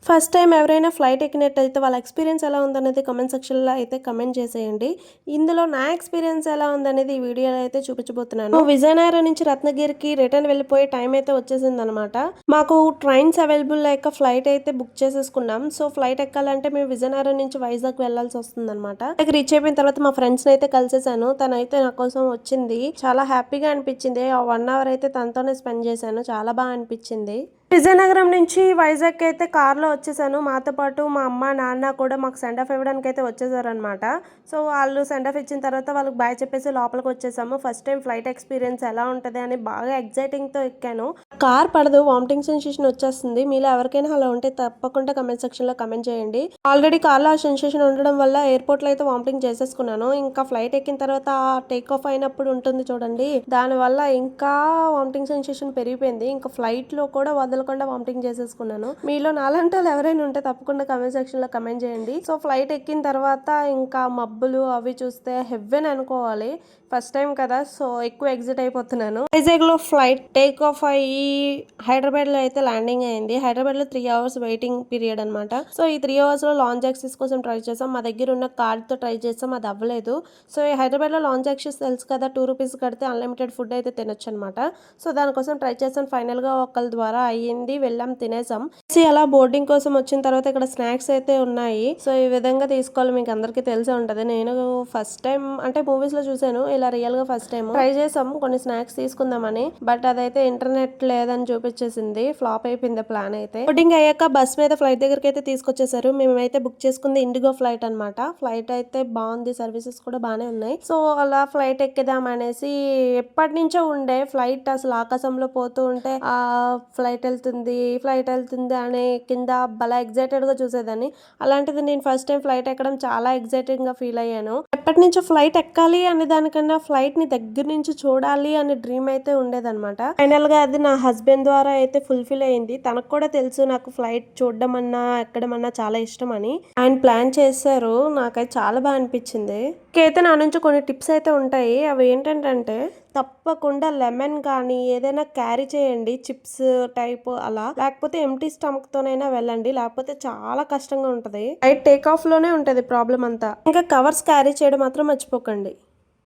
First time ఎవరైనా flight ఎక్కినట్టయితే వాళ్ళ experience ఎలా ఉందనేది కమెంట్ సెక్షన్లో అయితే కమెంట్ చేసేయండి. ఇందులో నా ఎక్స్పీరియన్స్ ఎలా ఉందనేది ఈ వీడియోలో అయితే చూపించబోతున్నాను. విజయనగరం నుంచి రత్నగిరికి రిటర్న్ వెళ్ళిపోయే టైం అయితే వచ్చేసిందనమాట. మాకు ట్రైన్స్ అవైలబుల్ లేక ఫ్లైట్ అయితే బుక్ చేసేసుకున్నాం. సో ఫ్లైట్ ఎక్కాలంటే మేము విజయనగరం నుంచి వైజాగ్ వెళ్లాల్సి వస్తుంది అనమాట. రీచ్ అయిపోయిన తర్వాత మా ఫ్రెండ్స్ అయితే కలిసేసాను. తనైతే నా కోసం వచ్చింది. చాలా హ్యాపీగా అనిపించింది. ఆ 1 అవర్ అయితే తనతోనే స్పెండ్ చేశాను. చాలా బాగా అనిపించింది. విజయనగరం నుంచి వైజాగ్ అయితే కార్లో వచ్చేసాను. మాతో పాటు మా అమ్మ నాన్న కూడా మాకు సెండ్ ఆఫ్ ఇవ్వడానికి అయితే వచ్చేసారనమాట. సో వాళ్ళు సెండ్ ఆఫ్ ఇచ్చిన తర్వాత వాళ్ళకి బాయ్ చెప్పేసి లోపలికి వచ్చేసాము. ఫస్ట్ టైం ఫ్లైట్ ఎక్స్పీరియన్స్ ఎలా ఉంటుంది అని బాగా ఎగ్జైటింగ్తో ఎక్కాను. కార్ పడదు, వామిటింగ్ సెన్సేషన్ వచ్చేస్తుంది. మీలో ఎవరికైనా అలా ఉంటే తప్పకుండా కమెంట్ సెక్షన్లో కమెంట్ చేయండి. ఆల్రెడీ కార్లో ఆ సెన్సేషన్ ఉండడం వల్ల ఎయిర్పోర్ట్లో అయితే వామిటింగ్ చేసేసుకున్నాను. ఇంకా ఫ్లైట్ ఎక్కిన తర్వాత టేక్ ఆఫ్ అయినప్పుడు ఉంటుంది చూడండి, దానివల్ల ఇంకా వామిటింగ్ సెన్సేషన్ పెరిగిపోయింది. ఇంకా ఫ్లైట్లో కూడా వదలకుండా వామిటింగ్ చేసేసుకున్నాను. మీలో నాలంటి వాళ్ళు ఎవరైనా ఉంటే తప్పకుండా కమెంట్ సెక్షన్ లో కమెంట్ చేయండి. సో ఫ్లైట్ ఎక్కిన తర్వాత ఇంకా మబ్బులు అవి చూస్తే హెవెన్ అనుకోవాలి. ఫస్ట్ టైం కదా, సో ఎక్కువ ఎగ్జిట్ అయిపోతున్నాను. వైజాగ్ లో ఫ్లైట్ టేక్ ఆఫ్ అయ్యి హైదరాబాద్ లో అయితే ల్యాండింగ్ అయింది. హైదరాబాద్ లో 3 అవర్స్ వెయిటింగ్ పీరియడ్ అనమాట. సో ఈ 3 అవర్స్ లో లాంచ్ యాక్సెస్ కోసం ట్రై చేసాం. మా దగ్గర ఉన్న కార్డ్ తో ట్రై చేసాం, అది అవ్వలేదు. సో ఈ హైదరాబాద్ లో లాంచ్ యాక్సెస్ తెలుసు కదా, 2 రూపీస్ కడితే అన్లిమిటెడ్ ఫుడ్ అయితే తినొచ్చు అనమాట. సో దానికోసం ట్రై చేసాం. ఫైనల్ గా ఒకళ్ళ ద్వారా అయ్యింది, వెళ్ళాం, తినేసాం. అలా బోర్డింగ్ కోసం వచ్చిన తర్వాత ఇక్కడ స్నాక్స్ అయితే ఉన్నాయి. సో ఈ విధంగా తీసుకోవాలి, మీకు అందరికీ తెలిసే ఉంటది. నేను ఫస్ట్ టైం అంటే మూవీస్ లో చూసాను, ఇలా రియల్ గా ఫస్ట్ టైం ట్రై చేసాం కొన్ని స్నాక్స్ తీసుకుందామని. బట్ అదైతే ఇంటర్నెట్ లేదని చూపించేసింది. ఫ్లాప్ అయిపోయింది ప్లాన్ అయితే. బోర్డింగ్ అయ్యాక బస్ మీద ఫ్లైట్ దగ్గరికి అయితే తీసుకొచ్చేసారు. మేమైతే బుక్ చేసుకుంది ఇండిగో ఫ్లైట్ అనమాట. ఫ్లైట్ అయితే బాగుంది, సర్వీసెస్ కూడా బాగానే ఉన్నాయి. సో అలా ఫ్లైట్ ఎక్కిదాం అనేసి ఎప్పటి నుంచో ఉండే ఫ్లైట్, అసలు ఆకాశంలో పోతూ ఉంటే ఆ ఫ్లైట్ వెళ్తుంది అనే కింద భలే ఎగ్జైటెడ్ గా చూసేదాన్ని. అలాంటిది నేను ఫస్ట్ టైం ఫ్లైట్ ఎక్కడం చాలా ఎగ్జైటెడ్ గా ఫీల్ అయ్యాను. ఎప్పటి నుంచో ఫ్లైట్ ఎక్కాలి అనే దానికన్నా ఫ్లైట్ ని దగ్గర నుంచి చూడాలి అనే డ్రీమ్ అయితే ఉండేదన్నమాట. ఫైనల్ గా అది నా హస్బెండ్ ద్వారా అయితే ఫుల్ఫిల్ అయింది. తనకు కూడా తెలుసు నాకు ఫ్లైట్ చూడడం అన్నా ఎక్కడం అన్నా చాలా ఇష్టం అని. ఆయన ప్లాన్ చేశారు, నాకైతే చాలా బాగా అనిపించింది. ఇంకైతే నా నుంచి కొన్ని టిప్స్ అయితే ఉంటాయి. అవి ఏంటంటే తప్పకుండా లెమన్ కానీ ఏదైనా క్యారీ చేయండి, చిప్స్ టైప్ అలా. లేకపోతే ఎంటీ స్టమక్ తోనైనా వెళ్ళండి, లేకపోతే చాలా కష్టంగా ఉంటది. ఫ్లైట్ టేక్ ఆఫ్ లోనే ఉంటది ప్రాబ్లం అంతా. ఇంకా కవర్స్ క్యారీ చేయడం మాత్రం మర్చిపోకండి.